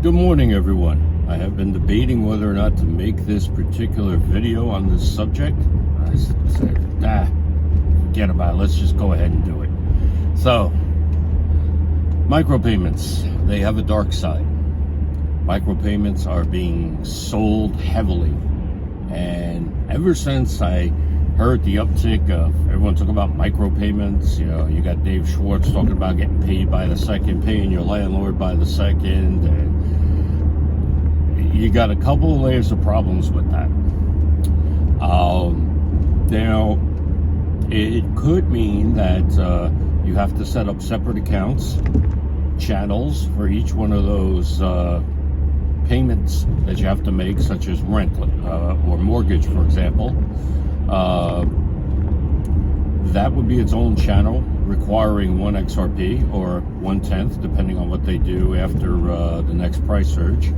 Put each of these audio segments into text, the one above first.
Good morning, everyone. I have been debating whether or not to make this particular video on this subject. I said, forget about it. Let's just go ahead and do it. So, micropayments, they have a dark side. Micropayments are being sold heavily. And ever since I heard the uptick of everyone talking about micropayments, you got Dave Schwartz talking about getting paid by the second, paying your landlord by the second, and you got a couple of layers of problems with that. Now, it could mean that you have to set up separate accounts, channels for each one of those payments that you have to make, such as rent or mortgage, for example. That would be its own channel, requiring 1 XRP or 1/10, depending on what they do after the next price surge.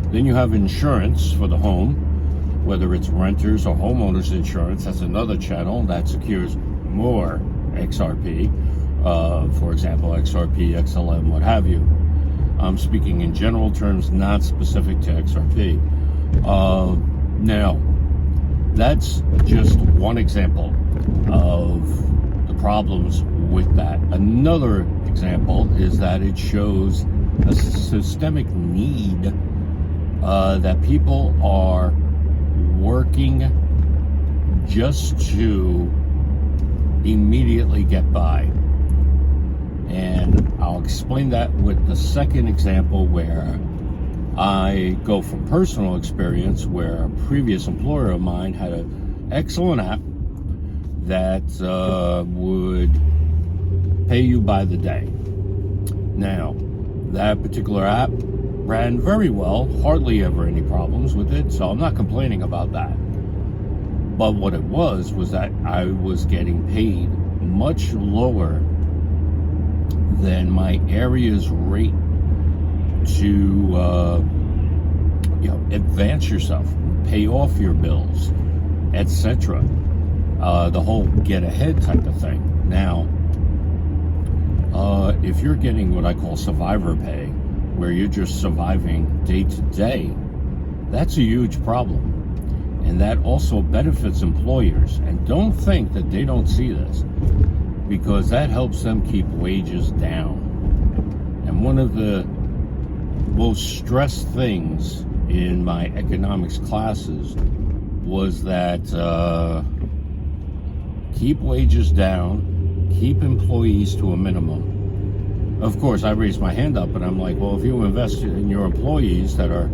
Then you have insurance for the home, whether it's renters or homeowners insurance. That's another channel that secures more XRP. For example, XRP, XLM, what have you. I'm speaking in general terms, not specific to XRP. Now, that's just one example of the problems with that. Another example is that it shows a systemic need that people are working just to immediately get by. And I'll explain that with the second example, where I go from personal experience, where a previous employer of mine had an excellent app that would pay you by the day. Now, that particular app ran very well, hardly ever any problems with it, so I'm not complaining about that. But what it was that I was getting paid much lower than my area's rate to advance yourself, pay off your bills, etc. The whole get ahead type of thing. Now, if you're getting what I call survivor pay, where you're just surviving day to day, that's a huge problem. And that also benefits employers. And don't think that they don't see this, because that helps them keep wages down. And one of the most stressed things in my economics classes was that keep wages down, keep employees to a minimum. Of course, I raised my hand up and I'm like, well, if you invest in your employees that are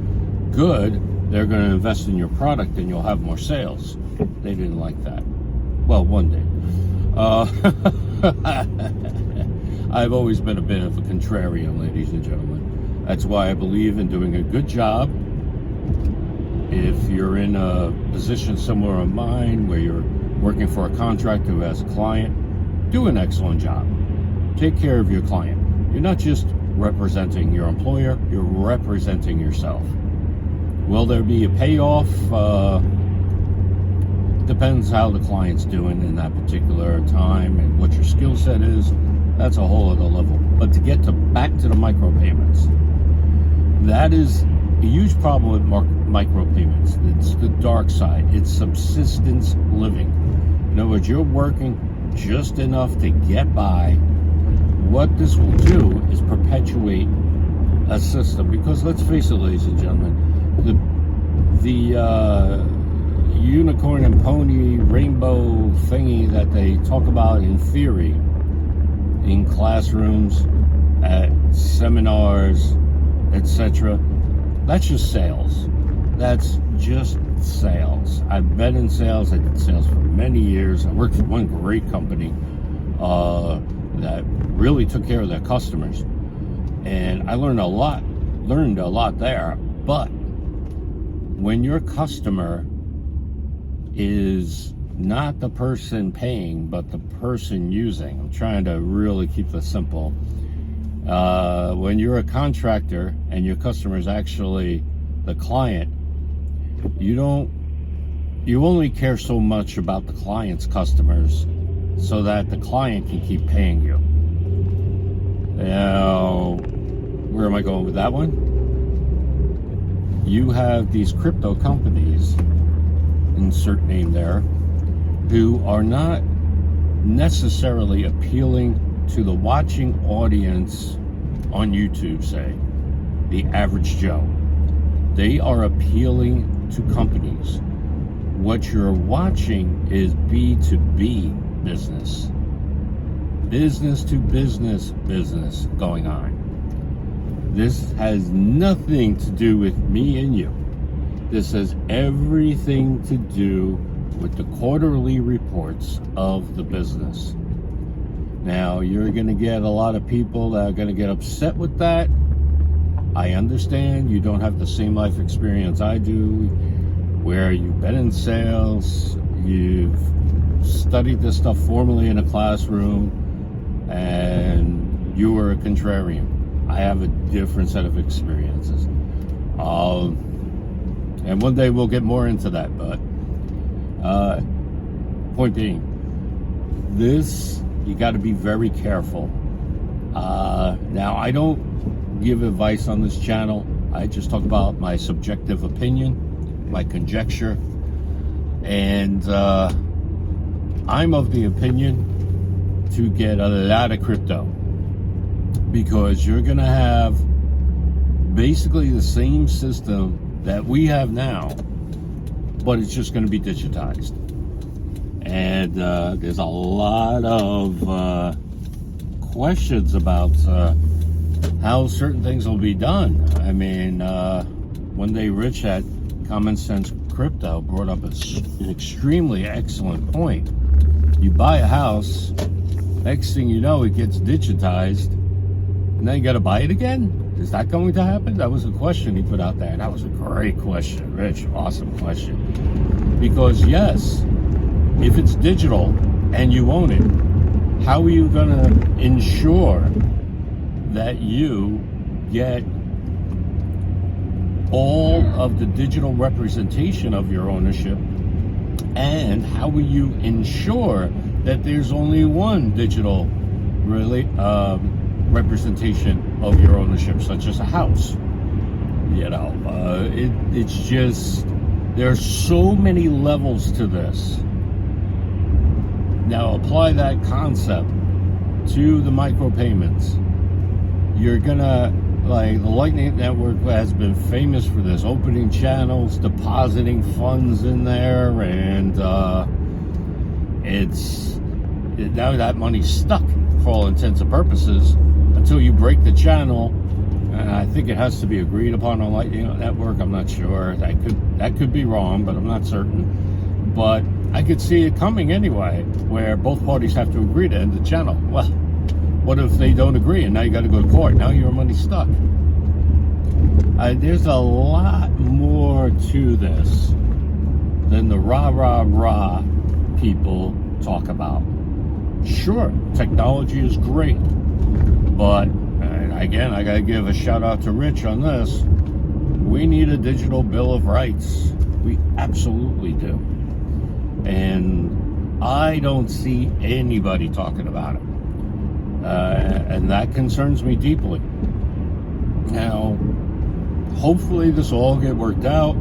good, they're going to invest in your product and you'll have more sales. They didn't like that. Well, one day. I've always been a bit of a contrarian, ladies and gentlemen. That's why I believe in doing a good job. If you're in a position similar to mine, where you're working for a contractor who has a client, do an excellent job. Take care of your client. You're not just representing your employer, you're representing yourself. Will there be a payoff? Depends how the client's doing in that particular time and what your skill set is. That's a whole other level. But to get back to the micropayments, that is a huge problem with micropayments. It's the dark side. It's subsistence living. In other words, you're working just enough to get by. What this will do is perpetuate a system. Because let's face it, ladies and gentlemen, the unicorn and pony rainbow thingy that they talk about in theory, in classrooms, at seminars, etc., that's just sales. That's just sales. I've been in sales. I did sales for many years. I worked for one great company that really took care of their customers, and I learned a lot there. But when your customer is not the person paying, but the person using, I'm trying to really keep this simple. When you're a contractor and your customer is actually the client, you only care so much about the client's customers so that the client can keep paying you. Now, where am I going with that one? you have these crypto companies, insert name there, who are not necessarily appealing to the watching audience on YouTube, say, the average Joe. They are appealing to companies. What you're watching is B2B business. Business to business going on. This has nothing to do with me and you. This has everything to do with the quarterly reports of the business. Now, you're going to get a lot of people that are going to get upset with that. I understand you don't have the same life experience I do, where you've been in sales, you've studied this stuff formally in a classroom, and you were a contrarian. I have a different set of experiences. And one day we'll get more into that, but point being, this, you got to be very careful. Now, I don't give advice on this channel. I just talk about my subjective opinion, my conjecture, and I'm of the opinion to get a lot of crypto, because you're going to have basically the same system that we have now, but it's just going to be digitized. And there's a lot of questions about how certain things will be done. I mean, one day Rich at Common Sense Crypto brought up an extremely excellent point. You buy a house, next thing you know, it gets digitized, and then you got to buy it again? Is that going to happen? That was a question he put out there. That was a great question, Rich. Awesome question. Because yes, if it's digital and you own it, how are you going to ensure that you get all of the digital representation of your ownership? And how will you ensure that there's only one digital representation of your ownership, such as a house? You know, it's just, there's so many levels to this. Now apply that concept to the micropayments. You're gonna, like, the Lightning Network has been famous for this, opening channels, depositing funds in there, and now that money's stuck for all intents and purposes until you break the channel. And I think it has to be agreed upon on Lightning Network. I'm not sure. That could be wrong, but I'm not certain. But I could see it coming anyway, where both parties have to agree to end the channel. Well, what if they don't agree and now you got to go to court? Now your money's stuck. There's a lot more to this than the rah people talk about. Sure, technology is great, but again, I got to give a shout out to Rich on this. We need a digital bill of rights. We absolutely do. And I don't see anybody talking about it. And that concerns me deeply. Now, hopefully this will all get worked out.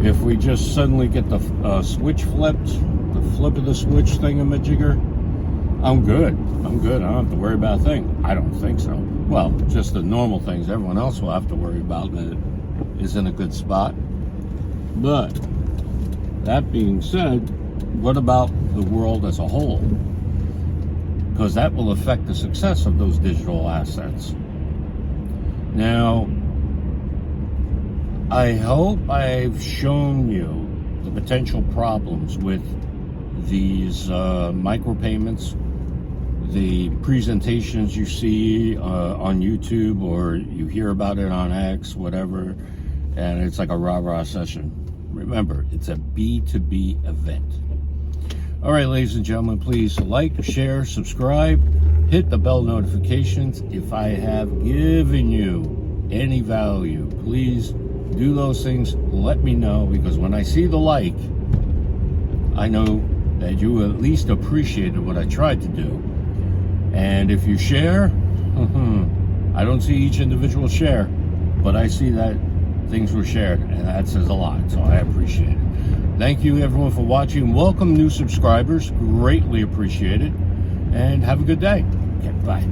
If we just suddenly get the switch flipped, the flip of the switch thingamajigger, I'm good. I don't have to worry about a thing. I don't think so. Well, just the normal things everyone else will have to worry about that is in a good spot. But that being said, what about the world as a whole? Because that will affect the success of those digital assets. Now, I hope I've shown you the potential problems with these micropayments, the presentations you see on YouTube, or you hear about it on X, whatever, and it's like a rah-rah session. Remember, it's a B2B event. All right, ladies and gentlemen, please like, share, subscribe, hit the bell notifications. If I have given you any value, please do those things. Let me know, because when I see the like, I know that you at least appreciated what I tried to do. And if you share, I don't see each individual share, but I see that things were shared, and that says a lot, so I appreciate it. Thank you everyone for watching. Welcome new subscribers, greatly appreciated, and have a good day. Okay, bye.